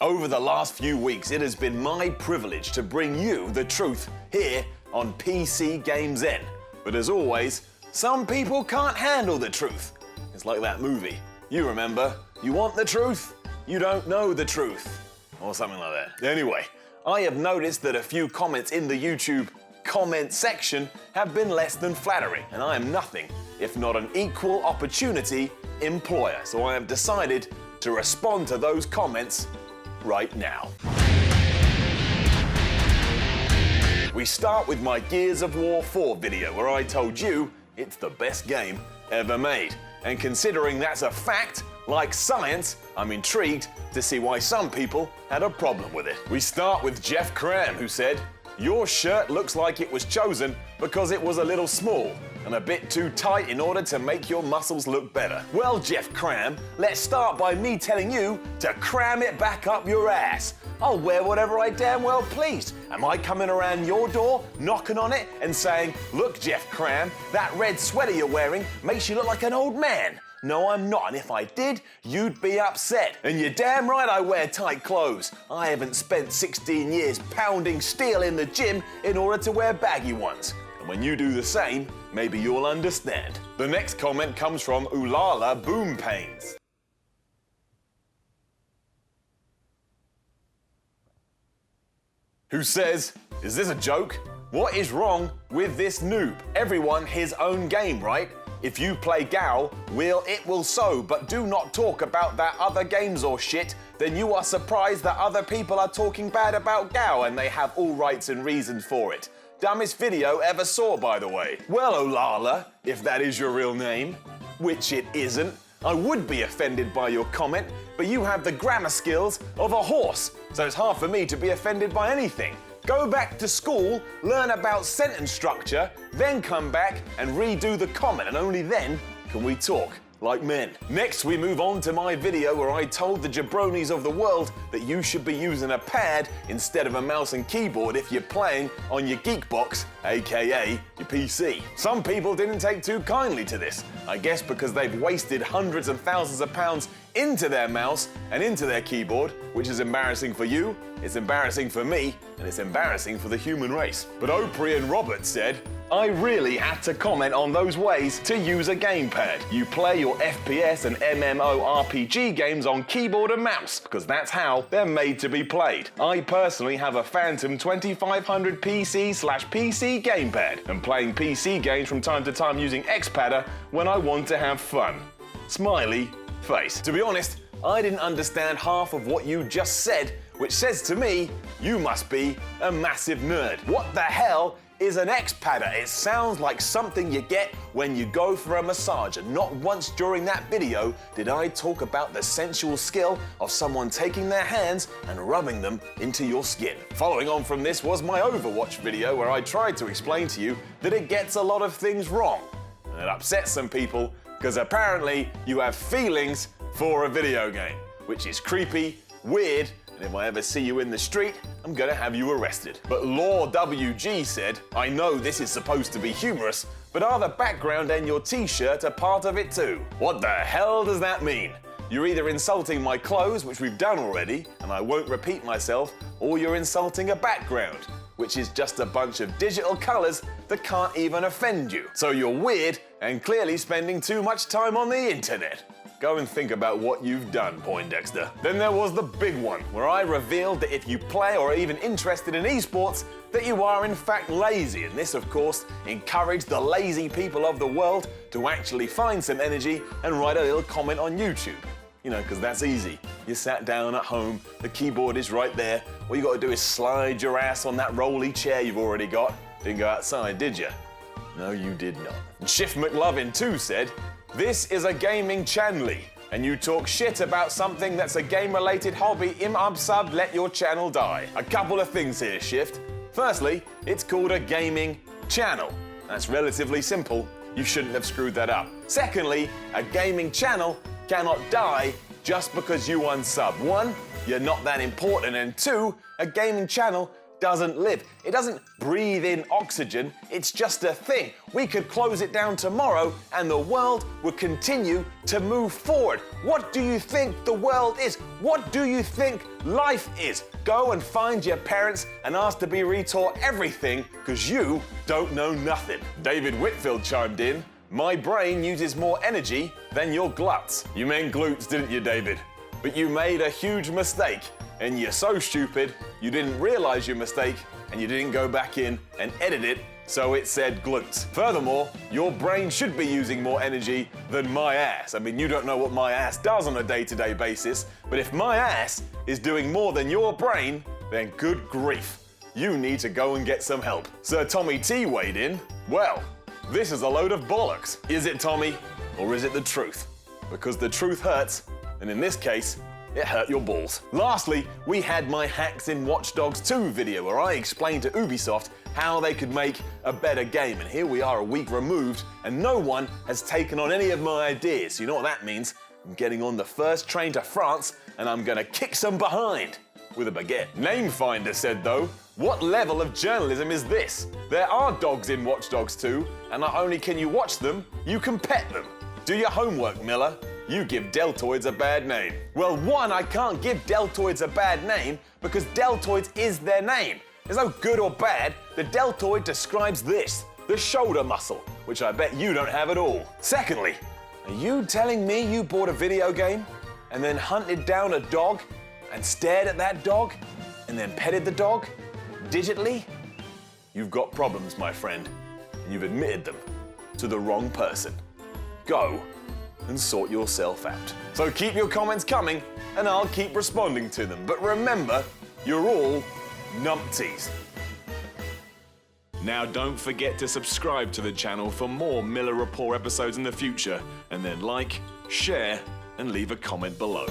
Over the last few weeks, it has been my privilege to bring you the truth here on PCGamesN. But as always, some people can't handle the truth. It's like that movie. You remember, you want the truth, you don't know the truth. Or something like that. Anyway, I have noticed that a few comments in the YouTube comment section have been less than flattering, and I am nothing if not an equal opportunity employer. So I have decided to respond to those comments right now. We start with my Gears of War 4 video where I told you it's the best game ever made. And considering that's a fact, like science, I'm intrigued to see why some people had a problem with it. We start with Jeff Cram, who said, "Your shirt looks like it was chosen because it was a little small and a bit too tight in order to make your muscles look better." Well, Jeff Cram, let's start by me telling you to cram it back up your ass. I'll wear whatever I damn well please. Am I coming around your door, knocking on it and saying, "Look, Jeff Cram, that red sweater you're wearing makes you look like an old man"? No, I'm not, and if I did, you'd be upset. And you're damn right I wear tight clothes. I haven't spent 16 years pounding steel in the gym in order to wear baggy ones. And when you do the same, maybe you'll understand. The next comment comes from Ulala Boom Pains, who says, "Is this a joke? What is wrong with this noob? Everyone his own game, right? If you play Gao, it will so, but do not talk about that other games or shit, then you are surprised that other people are talking bad about Gao and they have all rights and reasons for it. Dumbest video ever saw, by the way." Well, Olala, if that is your real name, which it isn't, I would be offended by your comment, but you have the grammar skills of a horse, so it's hard for me to be offended by anything. Go back to school, learn about sentence structure, then come back and redo the comment, and only then can we talk like men. Next, we move on to my video where I told the jabronis of the world that you should be using a pad instead of a mouse and keyboard if you're playing on your Geekbox, aka your PC. Some people didn't take too kindly to this, I guess because they've wasted hundreds and thousands of pounds into their mouse and into their keyboard, which is embarrassing for you, it's embarrassing for me, and it's embarrassing for the human race. But Oprah and Robert said, "I really had to comment on those ways to use a gamepad. You play your FPS and MMORPG games on keyboard and mouse, because that's how they're made to be played. I personally have a Phantom 2500 PC/PC gamepad, and playing PC games from time to time using Xpadder when I want to have fun." Smiley face. To be honest, I didn't understand half of what you just said, which says to me, you must be a massive nerd. What the hell is an Xpadder? It sounds like something you get when you go for a massage, and not once during that video did I talk about the sensual skill of someone taking their hands and rubbing them into your skin. Following on from this was my Overwatch video where I tried to explain to you that it gets a lot of things wrong, and it upsets some people because apparently you have feelings for a video game, which is creepy, weird, and if I ever see you in the street, I'm gonna have you arrested. But Law WG said, "I know this is supposed to be humorous, but are the background and your t-shirt a part of it too?" What the hell does that mean? You're either insulting my clothes, which we've done already, and I won't repeat myself, or you're insulting a background, which is just a bunch of digital colors that can't even offend you. So you're weird and clearly spending too much time on the internet. Go and think about what you've done, Poindexter. Then there was the big one, where I revealed that if you play or are even interested in eSports, that you are in fact lazy. And this, of course, encouraged the lazy people of the world to actually find some energy and write a little comment on YouTube. You know, because that's easy. You sat down at home, the keyboard is right there. All you got to do is slide your ass on that rolly chair you've already got. Didn't go outside, did you? No, you did not. And Schiff McLovin too said, "This is a gaming channel, and you talk shit about something that's a game-related hobby, sub, let your channel die." A couple of things here, Shift. Firstly, it's called a gaming channel. That's relatively simple. You shouldn't have screwed that up. Secondly, a gaming channel cannot die just because you unsub. One, you're not that important, and two, a gaming channel doesn't live. It doesn't breathe in oxygen, it's just a thing. We could close it down tomorrow and the world would continue to move forward. What do you think the world is? What do you think life is? Go and find your parents and ask to be retaught everything, because you don't know nothing. David Whitfield chimed in, my brain uses more energy than your gluts. You meant glutes, didn't you, David? But you made a huge mistake, and you're so stupid you didn't realize your mistake and you didn't go back in and edit it so it said glutes. Furthermore, your brain should be using more energy than my ass. I mean, you don't know what my ass does on a day-to-day basis, but if my ass is doing more than your brain, then good grief, you need to go and get some help. Sir Tommy T weighed in, well, this is a load of bollocks. Is it, Tommy, or is it the truth? Because the truth hurts, and in this case, it hurt your balls. Lastly, we had my Hacks in Watch Dogs 2 video where I explained to Ubisoft how they could make a better game, and here we are a week removed and no one has taken on any of my ideas. You know what that means? I'm getting on the first train to France and I'm gonna kick some behind with a baguette. Namefinder said though, what level of journalism is this? There are dogs in Watch Dogs 2, and not only can you watch them, you can pet them. Do your homework, Miller. You give deltoids a bad name. Well, one, I can't give deltoids a bad name because deltoids is their name. There's no good or bad. The deltoid describes this, the shoulder muscle, which I bet you don't have at all. Secondly, are you telling me you bought a video game and then hunted down a dog and stared at that dog and then petted the dog digitally? You've got problems, my friend, and you've admitted them to the wrong person. Go and sort yourself out. So keep your comments coming and I'll keep responding to them. But remember, you're all numpties. Now don't forget to subscribe to the channel for more Miller Report episodes in the future, and then like, share, and leave a comment below.